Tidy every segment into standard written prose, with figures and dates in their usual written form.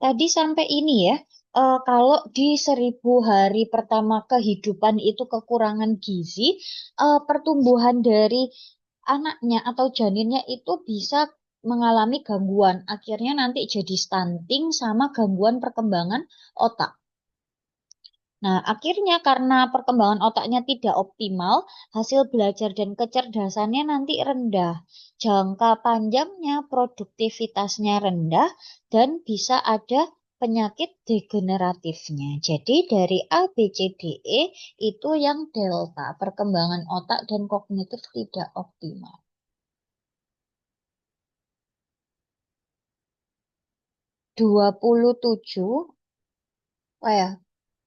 Tadi sampai ini ya, kalau di 1.000 hari pertama kehidupan itu kekurangan gizi, pertumbuhan dari anaknya atau janinnya itu bisa mengalami gangguan. Akhirnya nanti jadi stunting sama gangguan perkembangan otak. Nah, akhirnya karena perkembangan otaknya tidak optimal, hasil belajar dan kecerdasannya nanti rendah. Jangka panjangnya produktivitasnya rendah dan bisa ada penyakit degeneratifnya. Jadi dari A, B, C, D, E itu yang delta, perkembangan otak dan kognitif tidak optimal. 27, oh ya,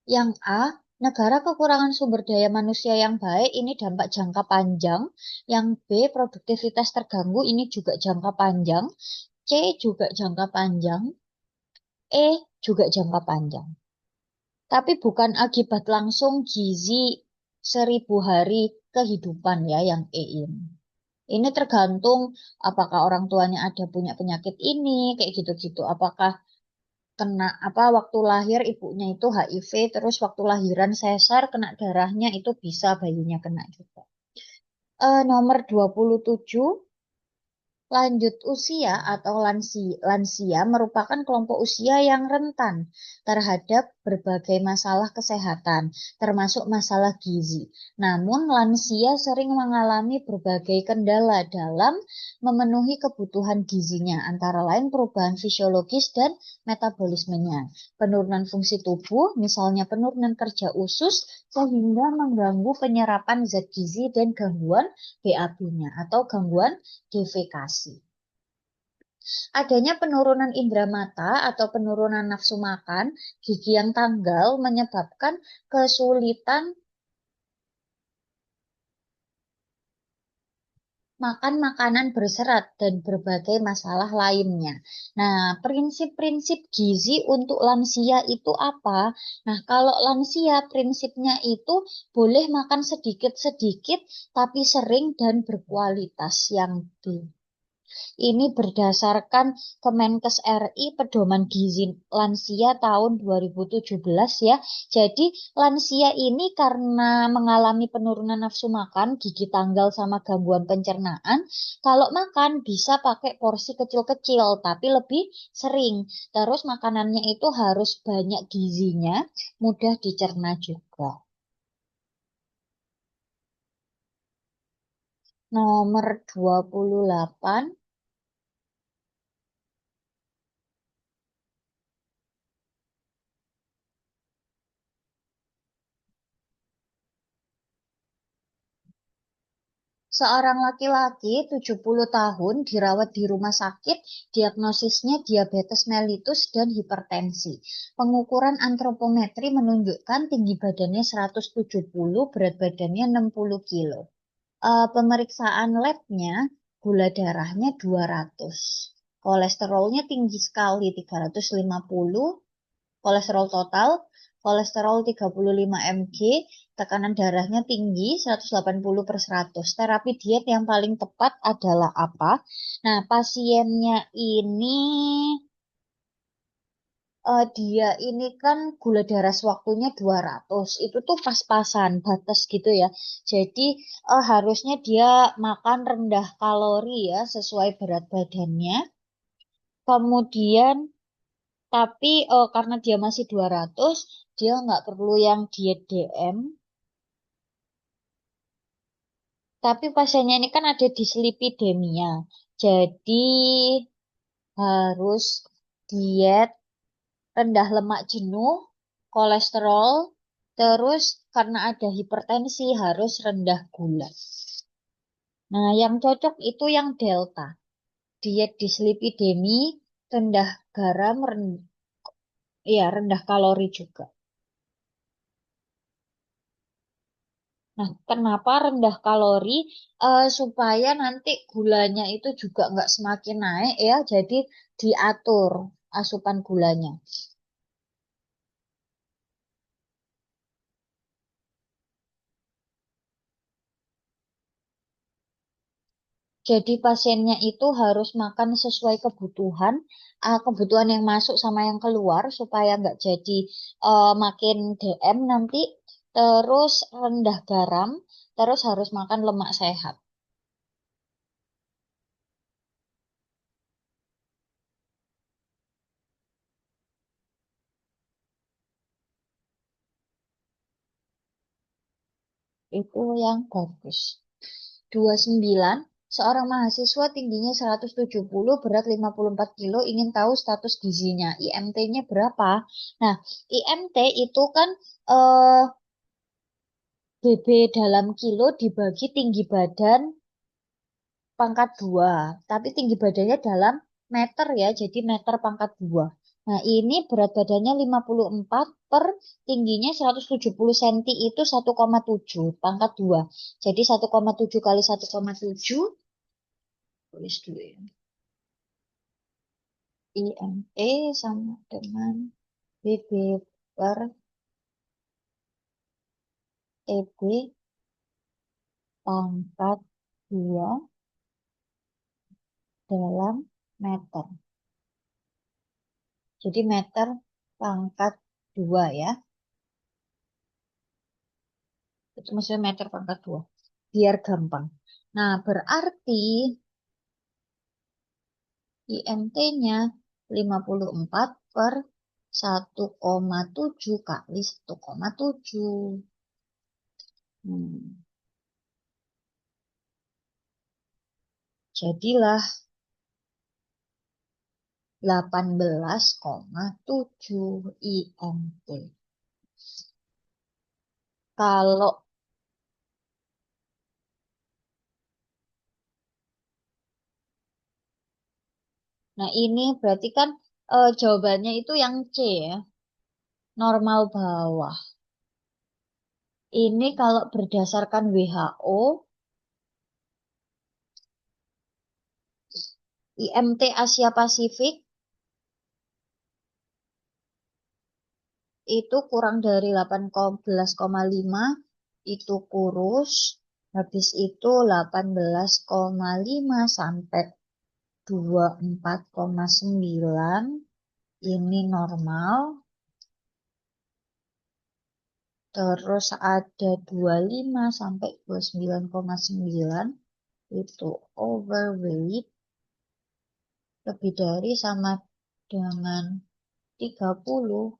yang A, negara kekurangan sumber daya manusia yang baik, ini dampak jangka panjang. Yang B, produktivitas terganggu, ini juga jangka panjang. C, juga jangka panjang. E, juga jangka panjang. Tapi bukan akibat langsung gizi 1.000 hari kehidupan ya yang E ini. Ini tergantung apakah orang tuanya ada punya penyakit ini, kayak gitu-gitu. Apakah kena apa waktu lahir ibunya itu HIV, terus waktu lahiran sesar kena darahnya itu bisa bayinya kena juga. Nomor 27, lanjut usia atau lansia merupakan kelompok usia yang rentan terhadap berbagai masalah kesehatan, termasuk masalah gizi. Namun, lansia sering mengalami berbagai kendala dalam memenuhi kebutuhan gizinya, antara lain perubahan fisiologis dan metabolismenya, penurunan fungsi tubuh, misalnya penurunan kerja usus, sehingga mengganggu penyerapan zat gizi dan gangguan BAB-nya atau gangguan defekasi. Adanya penurunan indera mata atau penurunan nafsu makan, gigi yang tanggal menyebabkan kesulitan makan makanan berserat dan berbagai masalah lainnya. Nah, prinsip-prinsip gizi untuk lansia itu apa? Nah, kalau lansia prinsipnya itu boleh makan sedikit-sedikit tapi sering dan berkualitas yang B. Ini berdasarkan Kemenkes RI Pedoman Gizi Lansia tahun 2017 ya. Jadi lansia ini karena mengalami penurunan nafsu makan, gigi tanggal sama gangguan pencernaan, kalau makan bisa pakai porsi kecil-kecil tapi lebih sering. Terus makanannya itu harus banyak gizinya, mudah dicerna juga. Nomor 28. Seorang laki-laki 70 tahun dirawat di rumah sakit, diagnosisnya diabetes mellitus dan hipertensi. Pengukuran antropometri menunjukkan tinggi badannya 170, berat badannya 60 kilo. Pemeriksaan labnya, gula darahnya 200. Kolesterolnya tinggi sekali 350, kolesterol total, kolesterol 35 mg, tekanan darahnya tinggi 180/100. Terapi diet yang paling tepat adalah apa? Nah, pasiennya ini dia ini kan gula darah sewaktunya 200. Itu tuh pas-pasan, batas gitu ya. Jadi harusnya dia makan rendah kalori ya sesuai berat badannya. Kemudian tapi karena dia masih 200, dia nggak perlu yang diet DM. Tapi pasiennya ini kan ada dislipidemia. Jadi harus diet rendah lemak jenuh, kolesterol, terus karena ada hipertensi harus rendah gula. Nah, yang cocok itu yang delta. Diet dislipidemi, rendah garam, ya rendah kalori juga. Nah, kenapa rendah kalori? Supaya nanti gulanya itu juga nggak semakin naik ya, jadi diatur asupan gulanya. Jadi pasiennya itu harus makan sesuai kebutuhan, kebutuhan yang masuk sama yang keluar supaya nggak jadi makin DM nanti. Terus rendah garam, terus harus makan lemak sehat. Itu yang bagus. 29, seorang mahasiswa tingginya 170, berat 54 kilo, ingin tahu status gizinya. IMT-nya berapa? Nah, IMT itu kan eh, BB dalam kilo dibagi tinggi badan pangkat 2. Tapi tinggi badannya dalam meter ya, jadi meter pangkat 2. Nah, ini berat badannya 54 per tingginya 170 cm itu 1,7 pangkat 2. Jadi 1,7 kali 1,7 tulis dulu ya. IME sama dengan BB per TB pangkat 2 dalam meter. Jadi meter pangkat 2 ya. Itu maksudnya meter pangkat 2. Biar gampang. Nah, berarti IMT-nya 54 per 1,7 kali 1,7. Hmm. Jadilah 18,7 IMT. Kalau, nah ini berarti kan jawabannya itu yang C ya, normal bawah. Ini kalau berdasarkan WHO, IMT Asia Pasifik itu kurang dari 18,5 itu kurus, habis itu 18,5 sampai 24,9 ini normal, terus ada 25 sampai 29,9 itu overweight, lebih dari sama dengan 30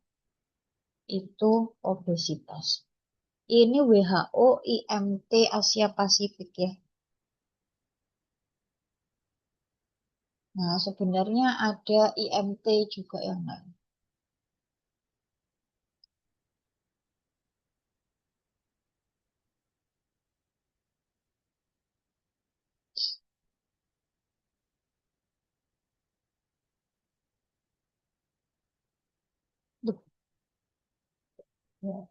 itu obesitas. Ini WHO IMT Asia Pasifik ya. Nah, sebenarnya ada IMT juga yang lain. Duh, ya.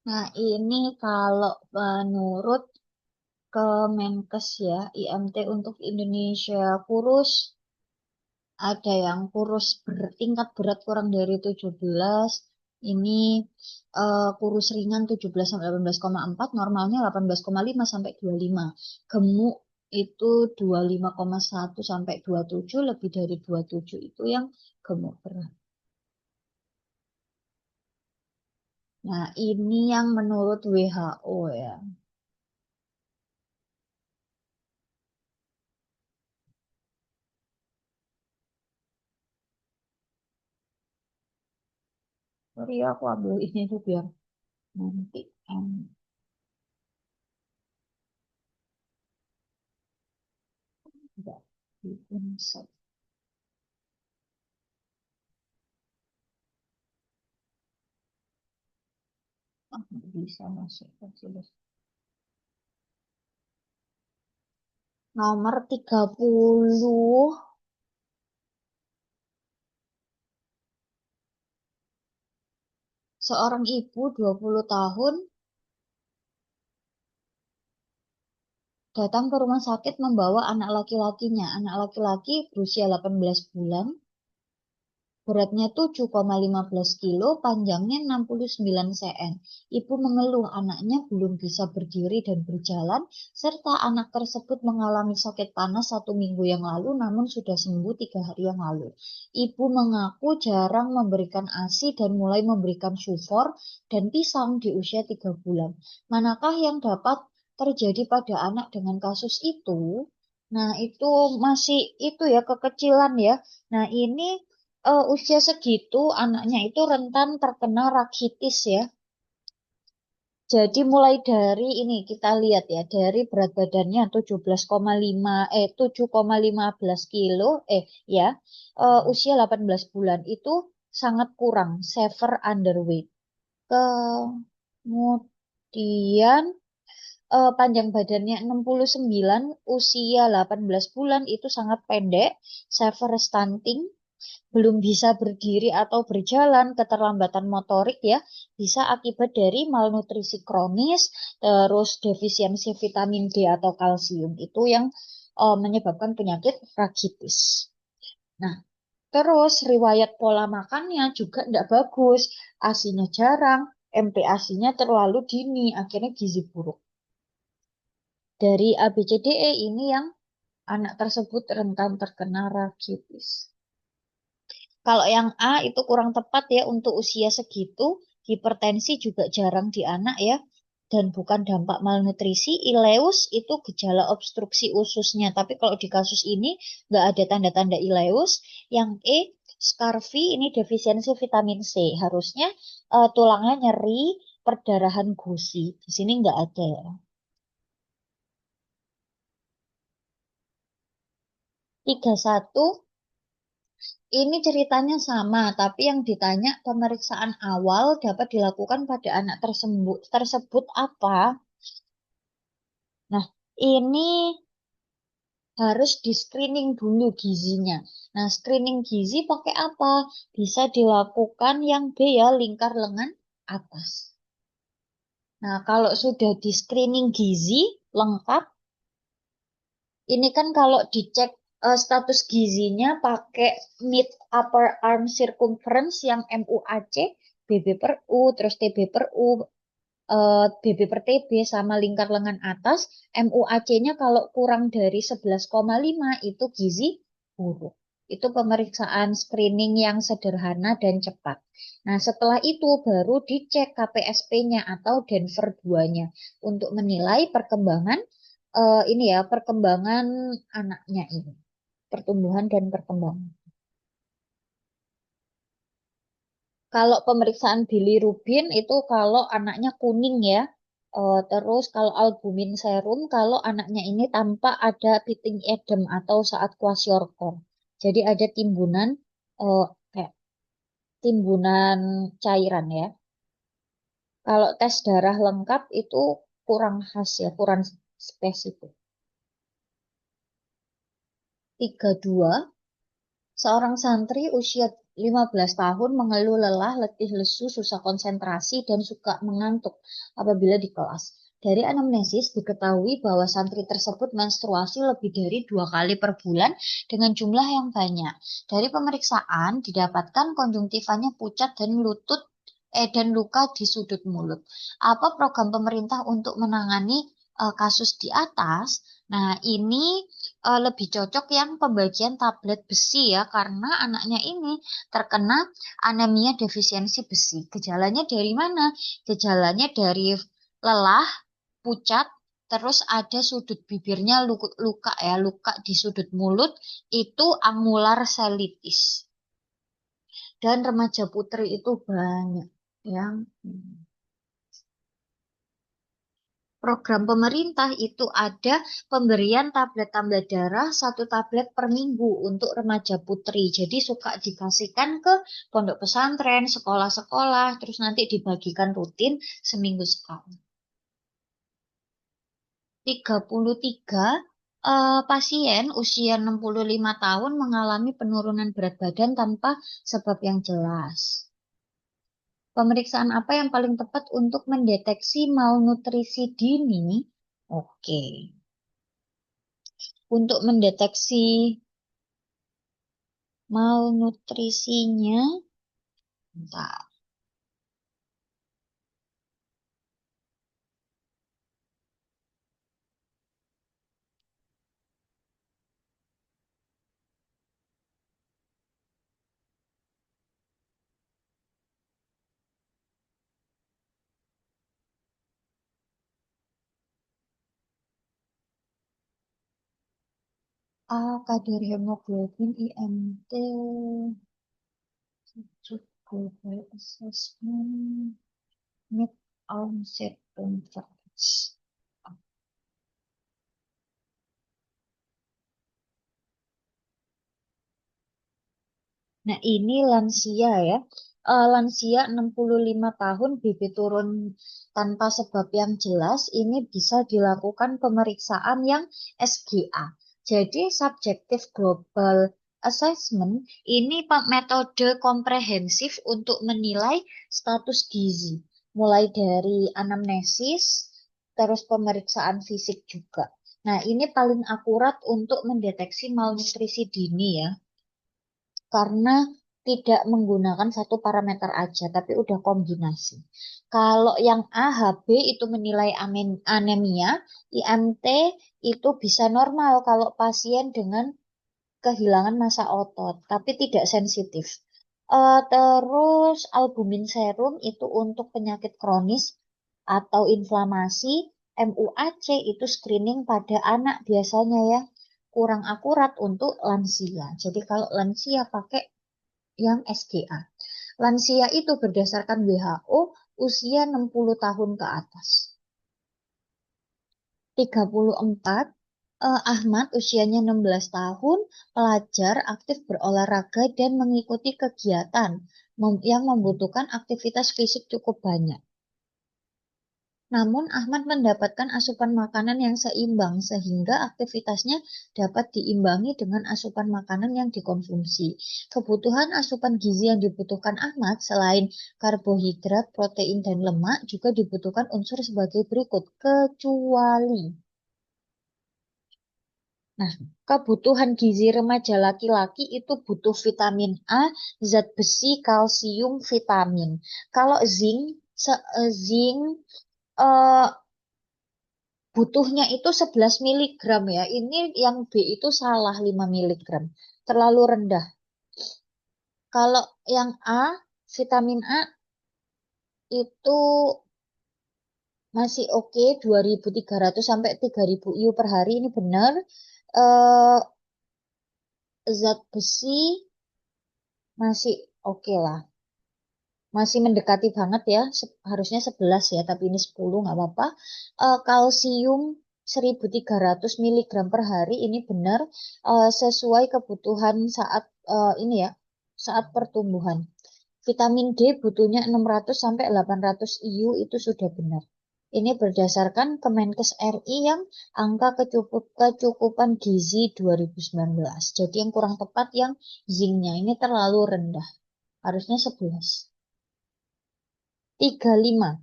Nah, ini kalau menurut Kemenkes ya, IMT untuk Indonesia kurus, ada yang kurus bertingkat berat kurang dari 17, ini kurus ringan 17 sampai 18,4, normalnya 18,5 sampai 25. Gemuk itu 25,1 sampai 27, lebih dari 27 itu yang gemuk berat. Nah, ini yang menurut WHO ya. Sorry ya, aku ambil ini tuh biar nanti enggak bikin set. Ah, nggak bisa masuk ke sini. Nomor 30, seorang ibu 20 tahun datang ke rumah sakit membawa anak laki-lakinya. Anak laki-laki berusia 18 bulan, beratnya 7,15 kilo, panjangnya 69 cm. Ibu mengeluh anaknya belum bisa berdiri dan berjalan, serta anak tersebut mengalami sakit panas 1 minggu yang lalu, namun sudah sembuh 3 hari yang lalu. Ibu mengaku jarang memberikan ASI dan mulai memberikan sufor dan pisang di usia 3 bulan. Manakah yang dapat terjadi pada anak dengan kasus itu? Nah, itu masih itu ya kekecilan ya. Nah, ini usia segitu anaknya itu rentan terkena rakitis ya. Jadi mulai dari ini kita lihat ya dari berat badannya 7,15 kilo ya usia 18 bulan itu sangat kurang severe underweight. Kemudian panjang badannya 69, usia 18 bulan itu sangat pendek, severe stunting, belum bisa berdiri atau berjalan, keterlambatan motorik ya, bisa akibat dari malnutrisi kronis, terus defisiensi vitamin D atau kalsium. Itu yang menyebabkan penyakit rakitis. Nah, terus riwayat pola makannya juga tidak bagus, ASINya jarang, MPASI-nya terlalu dini, akhirnya gizi buruk. Dari ABCDE ini yang anak tersebut rentan terkena rakitis. Kalau yang A itu kurang tepat ya untuk usia segitu, hipertensi juga jarang di anak ya, dan bukan dampak malnutrisi. Ileus itu gejala obstruksi ususnya, tapi kalau di kasus ini nggak ada tanda-tanda ileus. Yang E, Scurvy ini defisiensi vitamin C, harusnya tulangnya nyeri, perdarahan gusi. Di sini nggak ada ya. 31 ini ceritanya sama, tapi yang ditanya pemeriksaan awal dapat dilakukan pada anak tersebut apa? Nah, ini harus di screening dulu gizinya. Nah, screening gizi pakai apa? Bisa dilakukan yang B ya, lingkar lengan atas. Nah, kalau sudah di screening gizi lengkap, ini kan kalau dicek status gizinya pakai mid upper arm circumference yang MUAC, BB per U, terus TB per U, BB per TB sama lingkar lengan atas, MUAC-nya kalau kurang dari 11,5 itu gizi buruk. Itu pemeriksaan screening yang sederhana dan cepat. Nah, setelah itu baru dicek KPSP-nya atau Denver 2-nya untuk menilai perkembangan ini ya, perkembangan anaknya ini, pertumbuhan dan perkembangan. Kalau pemeriksaan bilirubin itu kalau anaknya kuning ya. Terus kalau albumin serum kalau anaknya ini tanpa ada pitting edem atau saat kwashiorkor. Jadi ada timbunan kayak timbunan cairan ya. Kalau tes darah lengkap itu kurang khas ya, kurang spesifik. 32, seorang santri usia 15 tahun mengeluh lelah, letih lesu, susah konsentrasi, dan suka mengantuk apabila di kelas. Dari anamnesis diketahui bahwa santri tersebut menstruasi lebih dari 2 kali per bulan dengan jumlah yang banyak. Dari pemeriksaan didapatkan konjungtivannya pucat dan luka di sudut mulut. Apa program pemerintah untuk menangani kasus di atas? Nah, ini lebih cocok yang pembagian tablet besi ya, karena anaknya ini terkena anemia defisiensi besi. Gejalanya dari mana? Gejalanya dari lelah, pucat, terus ada sudut bibirnya luka ya, luka di sudut mulut, itu angular selitis. Dan remaja putri itu banyak yang program pemerintah itu ada pemberian tablet tambah darah 1 tablet per minggu untuk remaja putri. Jadi suka dikasihkan ke pondok pesantren, sekolah-sekolah, terus nanti dibagikan rutin seminggu sekali. 33, Pasien usia 65 tahun mengalami penurunan berat badan tanpa sebab yang jelas. Pemeriksaan apa yang paling tepat untuk mendeteksi malnutrisi dini? Oke. Untuk mendeteksi malnutrisinya, bentar. A. Kadar hemoglobin IMT, global assessment, mid onset infarct. Nah, ini lansia ya. Lansia 65 tahun, BB turun tanpa sebab yang jelas, ini bisa dilakukan pemeriksaan yang SGA. Jadi, Subjective Global Assessment ini metode komprehensif untuk menilai status gizi, mulai dari anamnesis, terus pemeriksaan fisik juga. Nah, ini paling akurat untuk mendeteksi malnutrisi dini ya karena tidak menggunakan satu parameter aja, tapi udah kombinasi. Kalau yang A, HB itu menilai anemia, IMT itu bisa normal kalau pasien dengan kehilangan massa otot, tapi tidak sensitif. Terus albumin serum itu untuk penyakit kronis atau inflamasi, MUAC itu screening pada anak biasanya ya kurang akurat untuk lansia. Jadi kalau lansia pakai yang SGA. Lansia itu berdasarkan WHO usia 60 tahun ke atas. 34, Ahmad usianya 16 tahun, pelajar aktif berolahraga dan mengikuti kegiatan yang membutuhkan aktivitas fisik cukup banyak. Namun Ahmad mendapatkan asupan makanan yang seimbang sehingga aktivitasnya dapat diimbangi dengan asupan makanan yang dikonsumsi. Kebutuhan asupan gizi yang dibutuhkan Ahmad selain karbohidrat, protein, dan lemak juga dibutuhkan unsur sebagai berikut, kecuali. Nah, kebutuhan gizi remaja laki-laki itu butuh vitamin A, zat besi, kalsium, vitamin. Kalau zinc eh, butuhnya itu 11 miligram ya. Ini yang B itu salah 5 miligram. Terlalu rendah. Kalau yang A, vitamin A itu masih oke 2.300 sampai 3.000 IU per hari ini benar. Eh, Zat besi masih oke lah. Masih mendekati banget ya. Harusnya 11 ya, tapi ini 10 nggak apa-apa. Kalsium 1.300 miligram per hari ini benar sesuai kebutuhan saat ini ya, saat pertumbuhan. Vitamin D butuhnya 600 sampai 800 IU itu sudah benar. Ini berdasarkan Kemenkes RI yang angka kecukupan gizi 2019. Jadi yang kurang tepat yang zincnya ini terlalu rendah. Harusnya 11. 35.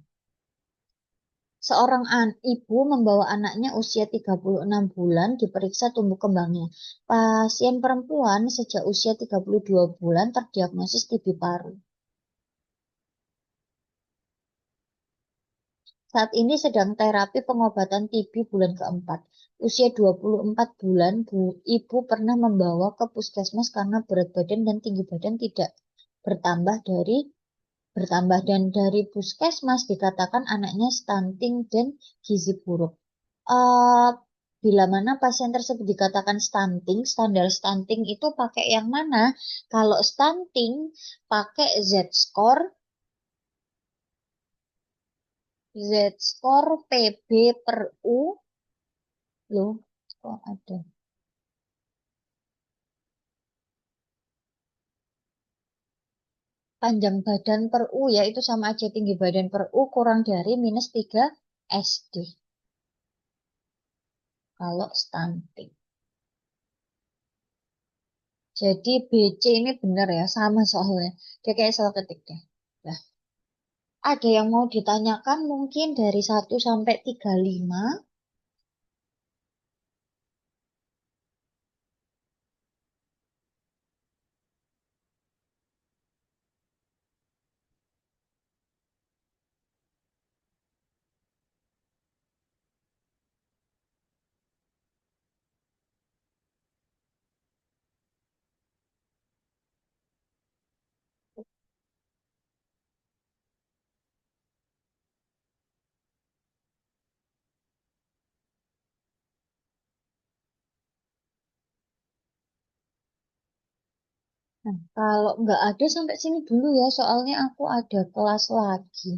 Seorang ibu membawa anaknya usia 36 bulan diperiksa tumbuh kembangnya. Pasien perempuan sejak usia 32 bulan terdiagnosis TB paru. Saat ini sedang terapi pengobatan TB bulan keempat. Usia 24 bulan, ibu pernah membawa ke puskesmas karena berat badan dan tinggi badan tidak bertambah dari bertambah dan dari puskesmas dikatakan anaknya stunting dan gizi buruk. Eh, Bila mana pasien tersebut dikatakan stunting, standar stunting itu pakai yang mana? Kalau stunting pakai Z-score, Z-score PB per U, loh, kok ada panjang badan per U ya itu sama aja tinggi badan per U kurang dari -3 SD. kalau stunting. Jadi BC ini benar ya, sama soalnya. Dia kayak salah ketik deh. Nah, ada yang mau ditanyakan mungkin dari 1 sampai 35. Nah, kalau nggak ada sampai sini dulu ya, soalnya aku ada kelas lagi.